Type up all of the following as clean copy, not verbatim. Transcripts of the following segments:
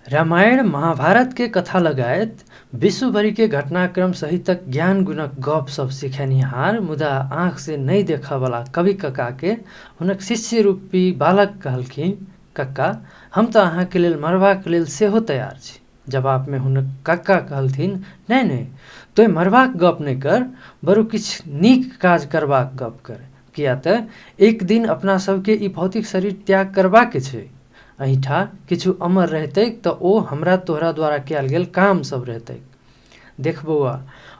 रामायण महाभारत के कथा लगायत विश्वभरि के घटनाक्रम सहितक ज्ञान गुणक गप सब सिखनिहार मुदा आँख से नहीं देखा वाला कवि कक्का के हुनक शिष्य रूपी बालक कहलखिन, कक्का हम तो अहाँ के लेल मरबाक लेल सेहो तैयार छी। जवाब में हुनक कक्का कहलथिन, नहीं नहीं तोय मरबाक गप नहीं कर, बरु किछ नीक काज करबाक गप कर, किया त एक दिन अपना सबके ई भौतिक शरीर त्याग करबाके छै। अहिठा किछु अमर रहतैक त ओ हमरा तोहरा द्वारा कयल गेल काम सब रहतैक। देख बौआ,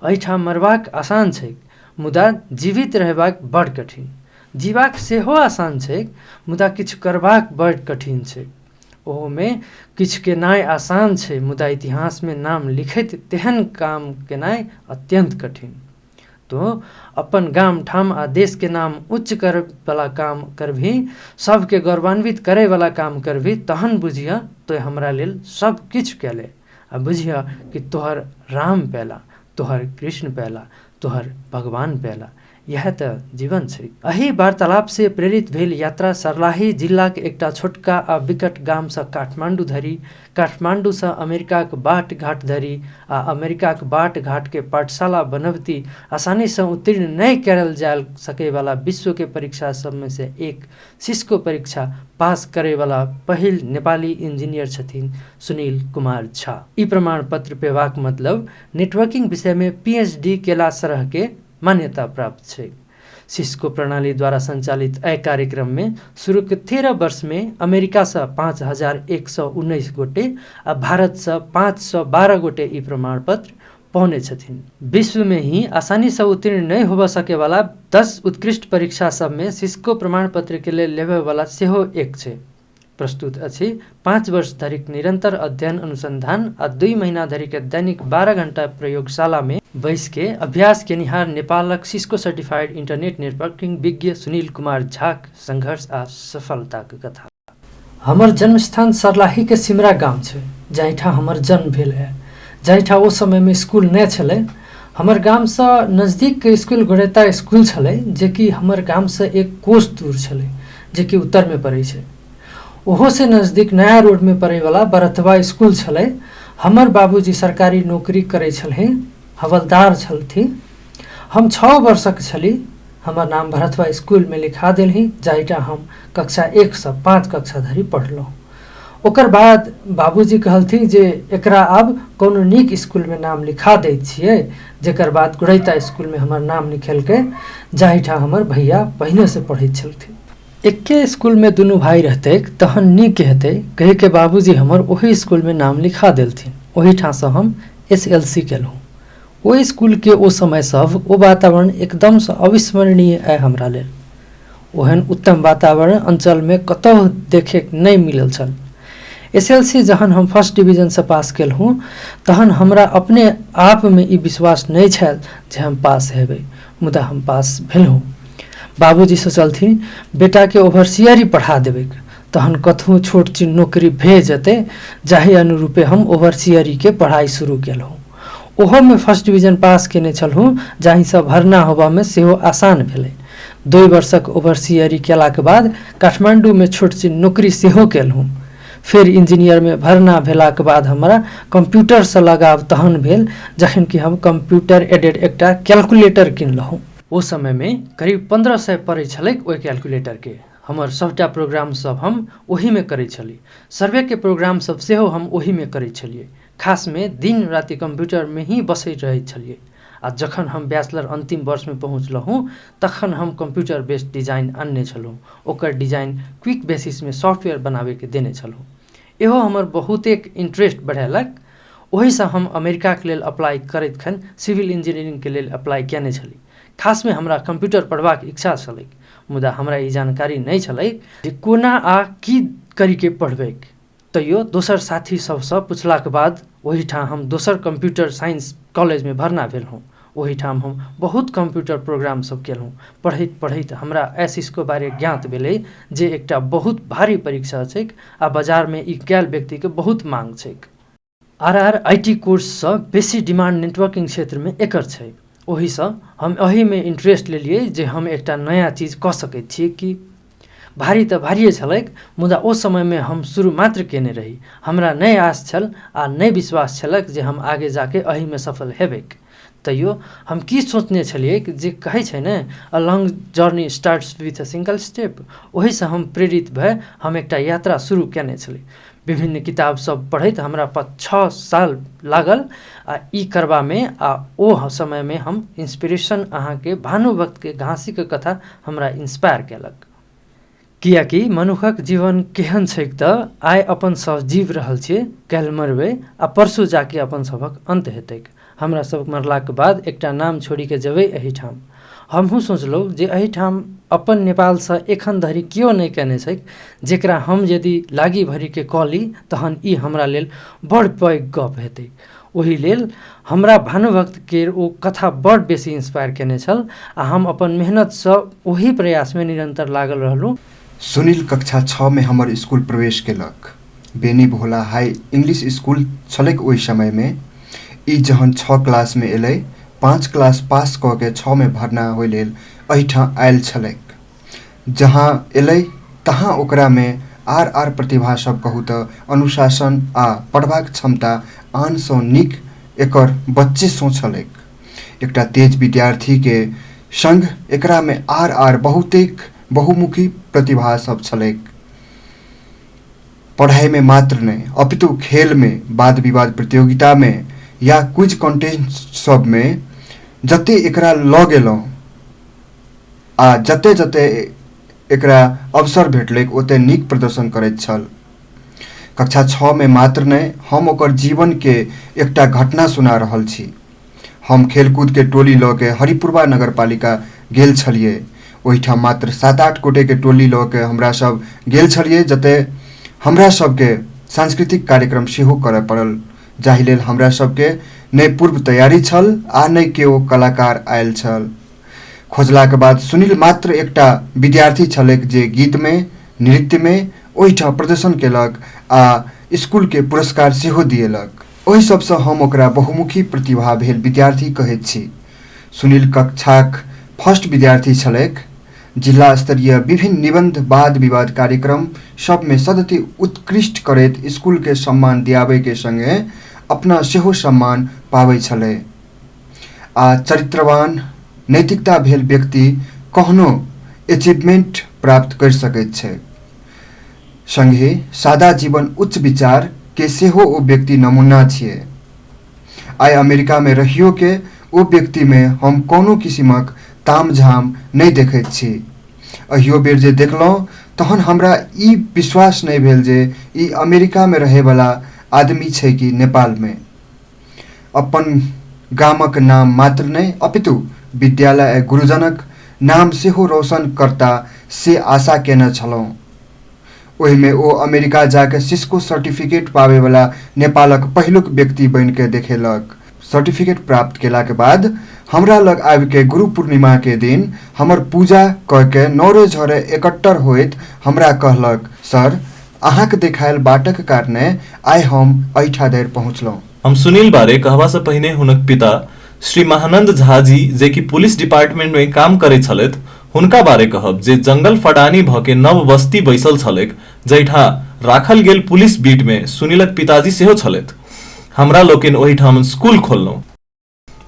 अहिठा मरबाक आसान छैक, मुदा जीवित रहबाक बड़ कठिन। जीवाक सेहो आसान छैक, मुदा किछु करबाक बड़ कठिन छैक। ओहोमे किछु केनाइ आसान छै, मुदा इतिहासमे नाम लिखैत तेहन काम केनाइ अत्यंत कठिन। तो अपन गाम ठाम आ देश के नाम उच्च कर वाला काम करभी, सबके गौरवान्वित करे वाला काम करभी, तहन बुझिया तो हमरा लेल सब किछु कैले। आ बुझिया कि तोहर राम पैला, तोहर कृष्ण पैला, तोहर भगवान पैला। यह त जीवन छै। अही वार्तालाप से प्रेरित भेल यात्रा सर्लाही जिल्ला के एकटा छोटका आ विकट गाम सँ काठमांडू धरि, काठमांडू सँ अमेरिका के बाट घाट धरि आ अमेरिका के बाट घाट के पाठशाला बनवती आसानी से उत्तीर्ण नहीं करल जा सके वाला विश्व के परीक्षा सब में से एक सिस्को परीक्षा पास करे वाला पहिल नेपाली इंजीनियर छथिन सुनील कुमार झा। ई प्रमाण पत्र पेवाक मतलब नेटवर्किंग विषय में पीएचडी केला सरह के मान्यता प्राप्त छै। सिस्को प्रणाली द्वारा संचालित एहि कार्यक्रम में शुरू के 13 वर्ष में अमेरिका से 5119 गोटे आ भारत से 512 गोटे ई प्रमाण पत्र पौने छथिन। विश्व में ही आसानी से उत्तीर्ण नहीं होबा सके वाला 10 उत्कृष्ट परीक्षा सब में सिस्को प्रमाण पत्र के लिए लेवे वाला सेहो एक छै। प्रस्तुत अछि 5 वर्ष धरिक निरंतर अध्ययन अनुसंधान आ 2 महीना धरिक दैनिक 12 घंटा प्रयोगशाला में बैस के अभ्यास केनिहार नेपालक सिस्को सर्टिफाइड इंटरनेट नेटवर्किंग विज्ञ सुनील कुमार झाक संघर्ष आ सफलता के कथा। हमर जन्म स्थान सर्लाही के सिमरा गांव छै, जहिठा हमर जन्म भेल है। जहिठा ओ समय में स्कूल नहीं छलै। हमर गाम से नजदीक के स्कूल गोरेता स्कूल छलै, जे कि हमर गाम से 1 कोस दूर छलै, जे कि उत्तर में पड़ै छै। ओहो से नजदीक नया रोड में पड़े वाला बरथवा स्कूल छलै। हमर बाबूजी सरकारी नौकरी करे छलथिन, हवलदार छलथिन। हम 6 वर्षक छली, हमर नाम भरथवा स्कूल में लिखा देलही, जाहिठा हम कक्षा 1 से 5 कक्षा धरि पढ़लहुँ। ओकर बाद बाबूजी कहलथिन जे एकरा आब कोनो नीक स्कूल में नाम लिखा दै छियै। जेकर बाद गुरैता स्कूल में हमर नाम लिखेलकै, जाहिठा हमर भैया पहिने से पढ़ैत छलथिन। एके स्कूल में दुनू भाई रहते तहन नीक हेतै, कहे के बाबूजी हमर ओही स्कूल में नाम लिखा देलथिन। ओही ठाँ से हम SLC केलहुँ। ओ स्कूल के ओ समय सब, ओ वातावरण एकदम से अविस्मरणीय है हमरा लेल। ओहन उत्तम वातावरण अंचल में कतौ देखे नहीं मिलल छल। SLC जहन हम फर्स्ट डिवीजन से पास केलहुँ, तहन हमरा अपने आप में ई विश्वास नहीं छल जे हम पास हेबै, मुदा हम पास भेलहुँ। बाबूजी सोचलथिन बेटा के ओवरसियरी पढ़ा देबै, तहन कतहु छोट चीन नौकरी भेज जेतै, जाहि अनुरूपे हम ओवरसियरी के पढ़ाई शुरू केलहुँ। ओहो में फर्स्ट डिवीजन पास केने छलहुँ, जाहि से भरना होबा में सेहो आसान भेलै। 2 वर्षक ओवरसियरी केला के बाद काठमांडू में छोट चीन नौकरी सेहो केलहुँ। फिर इंजीनियर में भरना भेला के बाद हमरा कंप्यूटर से लगाव तहन भेल, जखन कि हम कंप्यूटर एडेड एकटा कैलकुलेटर किनलहुँ। ओ समय में करीब 1500 पड़ै छलैक ओहि कैलकुलेटर के। हमर सबटा प्रोग्राम सब हम ओही में करै छली। सर्वे के प्रोग्राम सब सेहो हम ओही में करै छलिए। खास में दिन राति कंप्यूटर में ही बसैत रहै छलिए। आ जखन हम बैचलर अंतिम वर्ष में पहुँचलहुँ, तखन हम कंप्यूटर बेस्ड डिजाइन आनने छलहुँ। ओकर डिजाइन क्विक बेसिस में सॉफ्टवेयर बनावे के देने छलहुँ। एहो हमर बहुतेक इंटरेस्ट बढ़ेलक। ओही से हम अमेरिका के लेल अप्लाई करैत खन सिविल इंजीनियरिंग के लेल अप्लाई केने छली। खास में हमरा कंप्यूटर पढ़बाक इच्छा छलैक, मुदा हमरा ई जानकारी नहीं छलैक जे कोना आ की करी के पढ़बैक। तैयो दोसर साथी सबसँ पुछलाक बाद ओहिठाम हम दोसर कंप्यूटर साइंस कॉलेज में भरना भेलहुँ। ओहिठाम हम बहुत कंप्यूटर प्रोग्राम सब केलहुँ। पढ़ैत पढ़ैत हमरा सिस्को बारे ज्ञात भेलै जे एकटा बहुत भारी परीक्षा छैक आ बाजार में ई कैल व्यक्ति के बहुत मांग छैक। RRIT कोर्स से बेसी डिमांड नेटवर्किंग क्षेत्र में एकर छै। ओही से हम एही में इंटरेस्ट लेलिए जे हम एकटा नया चीज कऽ सकैत छी कि। भारी त भारिए छलैक, मुदा ओ समयमे हम शुरू मात्र केने रही। हमरा नै आश छल आ नै विश्वास छलक जे हम आगे जाके एहिमे सफल हेबैक। तैयो हम की सोचने छलियै जे कहै छै ने, a long journey starts with a single step, ओहिसँ हम प्रेरित भए हम एकटा यात्रा शुरू केने छली। विभिन्न किताब सब पढ़ैत हमरा 6 साल लागल आ ई करबामे, आ ओ समयमे हम इंस्पिरेशन अहाँके भानुभक्तके घासीके कथा हमरा इंस्पायर केलक। कियाकि मनुखक जीवन केहन छैक त आइ अपन सब जीव रहल छियै, काल्हि मरबै आ परसू जाके अपन सबक अंत हेतैक। हमरा सब मरलाक बाद एकटा नाम छोड़िके जेबै एहिठाम। हमहूँ सोचलहुँ जे एहिठाम अपन नेपालसँ एखन धरि केओ नहि केने छैक, जेकरा हम यदि लागी भरिके कऽ ली तहन ई हमरा लेल बड़ पैघ गप हेतै। ओहि लेल हमरा भानुभक्त केर ओ कथा बड़ बेसी इंस्पायर केने छल आ हम अपन मेहनतसँ ओही प्रयासमे निरंतर लागल रहलहुँ। सुनील कक्षा 6 में हमर स्कूल प्रवेश केलक। बेनी भोला हाई इंग्लिश स्कूल छलैक ओहि समयमे। ई जहन 6 क्लास में एलै, 5 क्लास पास कऽ के 6 में भरना होइ लेल एहिठाम आयल छलैक। जहाँ एलै तहाँ ओकरा में आर प्रतिभा सब कहू तऽ अनुशासन आ पढ़बाक क्षमता आनसँ नीक एकर बच्चे सो छलैक। एकटा तेज विद्यार्थी के संग एकरा में आर बहुतेक बहुमुखी प्रतिभा सब छलैक। पढ़ाई में मात्र नहीं अपितु खेल में, वाद विवाद प्रतियोगिता में या क्विज कॉन्टेस्ट सब में जते एकरा लऽ गेलहुँ आ जते जते एकरा अवसर भेटलैक ओते नीक प्रदर्शन करैत छल। कक्षा 6 में मात्र नहीं हम ओकर जीवन के एकटा घटना सुना रहल छी। हम खेलकूद के टोली लऽ के हरिपुरवा नगरपालिका गेल छलिए। ओहिठाम मात्र 7-8 गोटे के टोली लऽ के हमरा सब गेल छलिए, जते हमरा सबके सांस्कृतिक कार्यक्रम सेहो करय पड़ल, जाहि लेल हमरा सबके नै पूर्व तैयारी छल आ नै केओ कलाकार आयल छल। खोजला के बाद सुनील मात्र एकटा विद्यार्थी छलैक जे गीत में, नृत्य में ओहिठाम प्रदर्शन केलक आ स्कूल के पुरस्कार सेहो दिएलक। ओहि सबसँ हम ओकरा बहुमुखी प्रतिभा भेल विद्यार्थी कहैत छी। सुनील कक्षाक फर्स्ट विद्यार्थी छलैक। जिला स्तरीय विभिन्न निबंध वाद विवाद कार्यक्रम सब में सदति उत्कृष्ट करैत स्कूल के सम्मान दियाबै के संगे अपना सेहो सम्मान पाबै छलै। आ चरित्रवान नैतिकता भेल व्यक्ति कहनो अचीवमेंट प्राप्त कर सकैत छै। संगे सादा जीवन उच्च विचार के सेहो ओ व्यक्ति नमूना छियै। आइ अमेरिका में रहियो के ओ व्यक्ति में हम कोनो किसिमक तामझाम नहीं देखैत छी। अहियो बेर जे देखलहुँ तहन हमरा ई विश्वास नहीं भेल जे ई अमेरिका में रहे वाला आदमी छै कि नेपाल में। अपन गामक नाम मात्र नहीं अपितु विद्यालय गुरुजनक नाम सेहो रोशन करता से आशा केने छलहुँ। ओहि में ओ अमेरिका जाके सिस्को सर्टिफिकेट पावे वाला नेपालक पहिलुक व्यक्ति बन के देखेलक। सर्टिफिकेट प्राप्त केला के बाद हमरा लग आबि के गुरु पूर्णिमा के दिन हमर पूजा कऽ के नौरे झरे एकट्टर होइत हमरा कहलक, सर अहाँक देखायल बाटक कारणे आइ हम एहिठा धरि पहुँचलहुँ। हम सुनील बारे कहबा से पहिने हुनक पिता श्री महानंद झा जी जे कि पुलिस डिपार्टमेंट में काम करे छलैथ, हुनका बारे कहब जे जंगल फडानी भ के नव बस्ती बैसल छलैक, जैठा राखल गेल पुलिस बीट में सुनीलक पिताजी सेहो छलैथ। हमरा लोकनि ओहिठाम स्कूल खोललहुँ।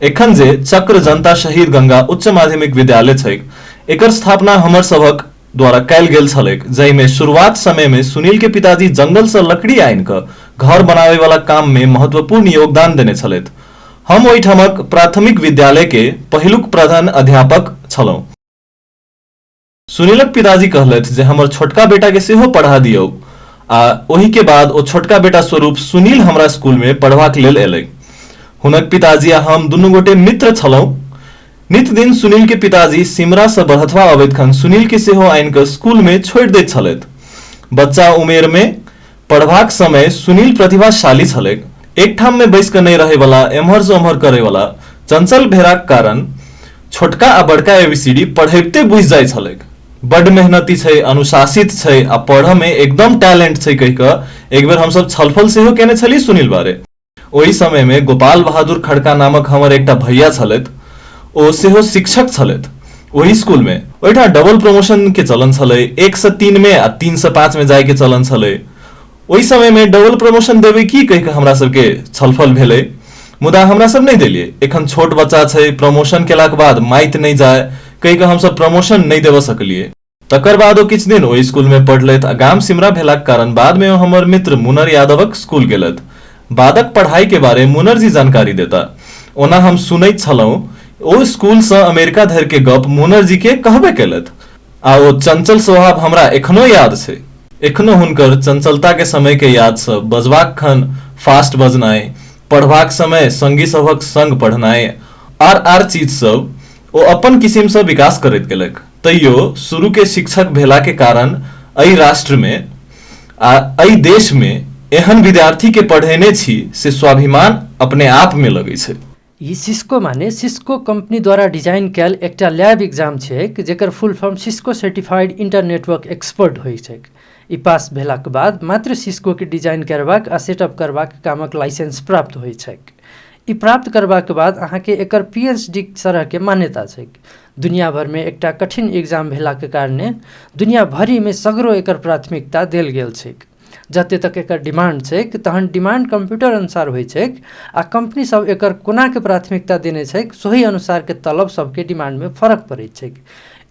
एखन जे चक्र जनता शहीद गंगा उच्च माध्यमिक विद्यालय छैक, एकर स्थापना हमर सभक द्वारा कैल गेल छलैक, जहि में शुरुआत समय में सुनील के पिताजी जंगल से लकड़ी आनि क घर बनावे वाला काम में महत्वपूर्ण योगदान देने छलैथ। हम ओहिठामक प्राथमिक विद्यालय के पहिलुक प्रधान अध्यापक छलहुँ। सुनीलक पिताजी कहलथि जे हमर छोटका बेटा के सेहो पढ़ा दियौ, आ ओही के बाद ओ छोटका बेटा स्वरूप सुनील हमरा स्कूल में पढ़बाक लेल एलै। हुनक पिताजी आ हम दुनू गोटे मित्र छलहुँ। नित दिन सुनील के पिताजी सिमरा से बढ़थवा अबैत खन सुनील के सेहो आनि क स्कूल में छोड़ि दैत छलैथ। बच्चा उमेर में पढ़बाक समय सुनील प्रतिभाशाली छलैक। एक ठाम में बैस क नहीं रहे वाला, एम्हर से ओम्हर करे वाला चंचल भेराक कारण छोटका आ बड़का एबीसीडी पढ़ैते बुझि जाय छलैक। बड़ मेहनती छै, अनुशासित छै आ पढ़ में एकदम टैलेंट छै कहि क एक बेर हम सब छलफल सेहो केने छली सुनील बारे। ओहि समय में गोपाल बहादुर खड़का नामक हमर एकटा भैया छलैथ, ओ सेहो शिक्षक छलैथ ओहि स्कूल में। ओहिठाम डबल प्रमोशन के चलन छलै, 1 से 3 में आ 3 से 5 में जाए के चलन छलै। ओहि समय में डबल प्रमोशन देबै की कहि के हमरा सबके छलफल भेलै, मुदा हमरा सब नहीं देलिए। एखन छोट बच्चा छै, प्रमोशन केला के बाद माइत नहीं जाए कहि के हम सब प्रमोशन नहीं देव सकलिए। तकर बाद किछु दिन ओहि स्कूल में पढ़लैथ आ गाम सिमरा भेलाक कारण बाद में हमर मित्र मुनर यादवक स्कूल गेलथ। बादक पढ़ाई के बारे मुनर जी जानकारी देता। ओना हम सुनैत छलहुँ ओ स्कूल से अमेरिका धरि के गप मुनर जी के कहबे केलथ आ ओ चंचल स्वभाव हमरा एखनो याद छै। एखनो हुनकर चंचलता के समय के याद से बजबाक खन फास्ट बजनाइ, पढ़बाक समय संगी सभक संग पढ़नाइ आर चीज सब ओ अपन किसिम से विकास करैत गेलक। तैयो शुरू के शिक्षक भेला के कारण एहि राष्ट्र में आ एहि देश में एहन विद्यार्थी के पढ़ेने छी से स्वाभिमान अपने आप में लगे छै। ई सिस्को माने सिस्को कंपनी द्वारा डिजाइन कैल एकटा लैब एग्जाम छैक जेकर full form Cisco certified internetwork expert होइ छैक। ई पास भेलाक बाद मात्र सिस्को के डिजाइन करबाक आ सेटअप करबाक कामक लाइसेंस प्राप्त होइ छैक। ई प्राप्त करबाक बाद अहाँके एकर पीएचडी तरह के मान्यता छैक। दुनिया भर में एकटा कठिन एग्जाम भेलाक कारणे दुनिया भरी में सगरो एकर प्राथमिकता देल गेल छैक। जते तक एकर डिमांड छैक तहन डिमांड कंप्यूटर अनुसार होइ छैक आ कंपनी सब एकर कोना के प्राथमिकता देने छैक सोही अनुसार के तलब सबके डिमांड में फर्क पड़ैत छैक।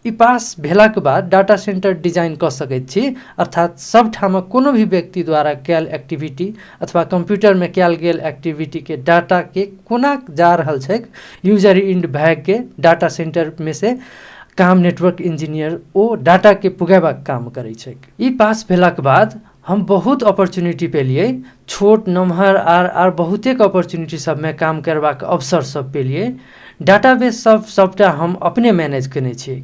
ई पास भेलाक बाद डाटा सेंटर डिजाइन क सकैत छी, अर्थात सब ठामक कोनो भी व्यक्ति द्वारा कैल एक्टिविटी अथवा कंप्यूटर में कैल गेल एक्टिविटी के डाटा के कोना जा रहल छैक यूजर इंड भए के डाटा सेंटर में से काम नेटवर्क इंजीनियर ओ डाटा के पुगेबाक काम करै छैक। ई पास भेलाक बाद हम बहुत अपॉर्चुनिटी पेलिए, छोट नमहर आर बहुतेक अपॉर्चुनिटी सब में काम करबाक अवसर सब पेलिए। डाटाबेस सबटा हम अपने मैनेज केने छी।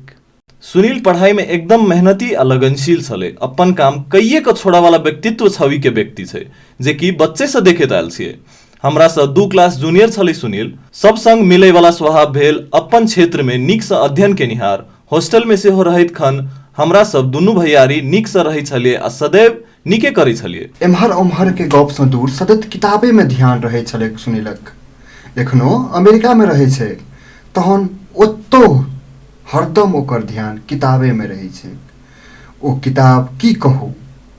सुनील पढ़ाई में एकदम मेहनती आ लगनशील छले। अपन काम कईये के छोड़ा वाला व्यक्तित्व छवि के व्यक्ति छै जे कि बच्चे से देखैत आयल छियै। हमरा से 2 क्लास जूनियर छले सुनील। सब संग मिलै वाला स्वभाव भेल, अपन क्षेत्र में नीक से अध्ययन केनिहार, हॉस्टल में सेहो रहैत खन हमरा सब दुनू भैयारी नीक से रहै छलियै आ सदैव नीके करै छलियै। एम्हर ओम्हर के गप से दूर सदैव किताबे में ध्यान रहै छलै सुनीलक। एखनो अमेरिका में रहै छै तहन ओत्तो हरदम ओकर ध्यान किताबे में रहै छै। ओ किताब की कहू,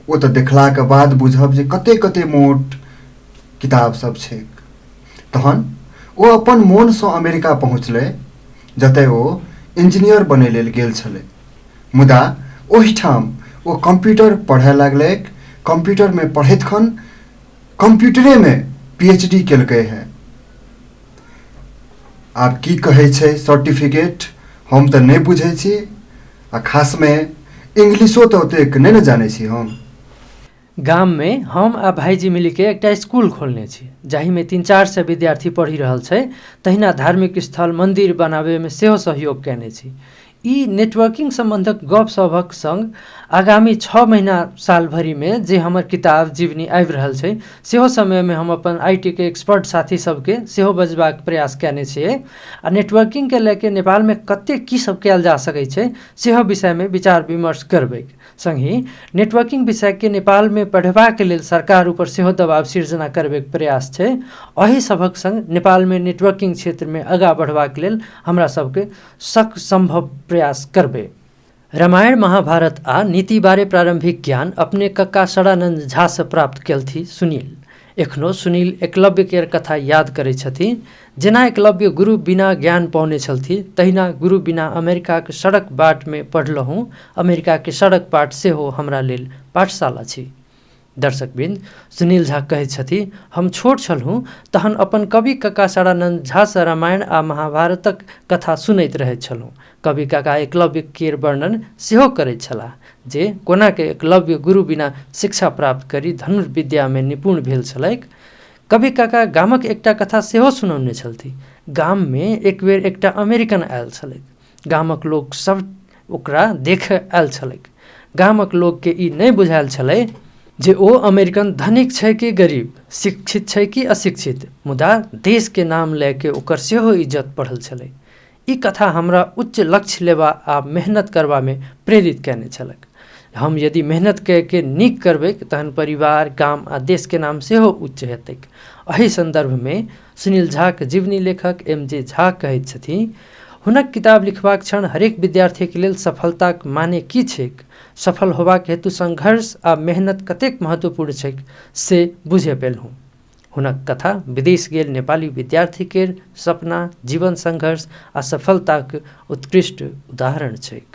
ओ तऽ देखला के बाद बुझब जे कते कते मोट किताब सब छै। तहन ओ अपन मोन से अमेरिका पहुँचलै जतय ओ इंजीनियर बनै लेल गेल छलै। मुदा ओहिठाम ओ कंप्यूटर पढ़ै लगलैक। कंप्यूटर में पढ़ैत खन कंप्यूटरे में पीएचडी केलकै है। आब की कहै छै सर्टिफिकेट हम तऽ नहीं बुझै छी आ खास में इंग्लिशो तऽ ओतेक नहीं न जानै छी हम। गाम में हम आ भाईजी मिली के एकटा स्कूल खोलने छी जाहि में 300-400 विद्यार्थी पढ़ी रहल छै। तहिना धार्मिक स्थल मंदिर बनाबे में सेहो सहयोग केने छी। ई नेटवर्किंग संबंधक गप सभक संग आगामी 6 महीना साल भरी में जे हमर किताब जीवनी आबि रहल छै सेहो समय में हम अपन आईटी के एक्सपर्ट साथी सबके सेहो बजबाक प्रयास केने छियै आ नेटवर्किंग के लेके नेपाल में कते की सब कयल जा सकै छै सेहो विषय में विचार विमर्श करबै। संगी नेटवर्किंग विषय के नेपाल में पढ़बाक लेल सरकार ऊपर सेहो दबाव सिर्जना करबैक प्रयास छै। अही सभक संग नेपाल में नेटवर्किंग क्षेत्र में आगाँ बढ़बाक लेल हमरा सबके सक संभव प्रयास करबे। रामायण महाभारत आ नीति बारे प्रारंभिक ज्ञान अपने कक्का सदानंद झा से प्राप्त केलथि सुनील। एखनो सुनील एकलव्य के कथा याद करै छथिन। जेना एकलव्य गुरु बिना ज्ञान पाउने छलथि तहिना गुरु बिना अमेरिका के सड़क बाट में पढ़लहुँ। अमेरिका के सड़क बाट सेहो हमरा लेल पाठशाला छी। दर्शकवृन्द, सुनील झा कहै छथि, हम छोट छलहुँ तहन अपन कवि कक्का सदानंद झा से रामायण आ महाभारतक कथा सुनैत रहैत छलहुँ। कवि काका एकलव्य केर वर्णन सेहो करैत छलाह जे कोना के एकलव्य गुरु बिना शिक्षा प्राप्त करी धनुर्विद्या में निपुण भेल छलैक। कवि काका गामक एकटा कथा सेहो सुनौने छलथि। गाम में एक बेर एकटा अमेरिकन आयल छलैक। गामक लोक सब ओकरा देखे आयल छलैक। गामक लोक के ई नहीं बुझायल छलै जे ओ अमेरिकन धनिक छै कि गरीब, शिक्षित छै कि अशिक्षित, मुदा देश के नाम लेके ओकर सेहो इज्जत बढ़ल छलै। ई कथा हमरा उच्च लक्ष्य लेबा आ मेहनत करबा में प्रेरित केने छलक। हम यदि मेहनत के नीक करबै तहन परिवार, गाम आ देश के नाम सेहो उच्च हेतैक। एहि संदर्भ में सुनील झा के जीवनी लेखक एम जे झा कहैत छथिन, हुनक किताब लिखबाक क्षण हरेक विद्यार्थीके लेल सफलताक माने की छैक, सफल होबाक हेतु संघर्ष आ मेहनत कतेक महत्वपूर्ण छैक से बुझे पेलहुँ। हुनक कथा विदेश गेल नेपाली विद्यार्थी केर सपना, जीवन संघर्ष आ सफलताक उत्कृष्ट उदाहरण छैक।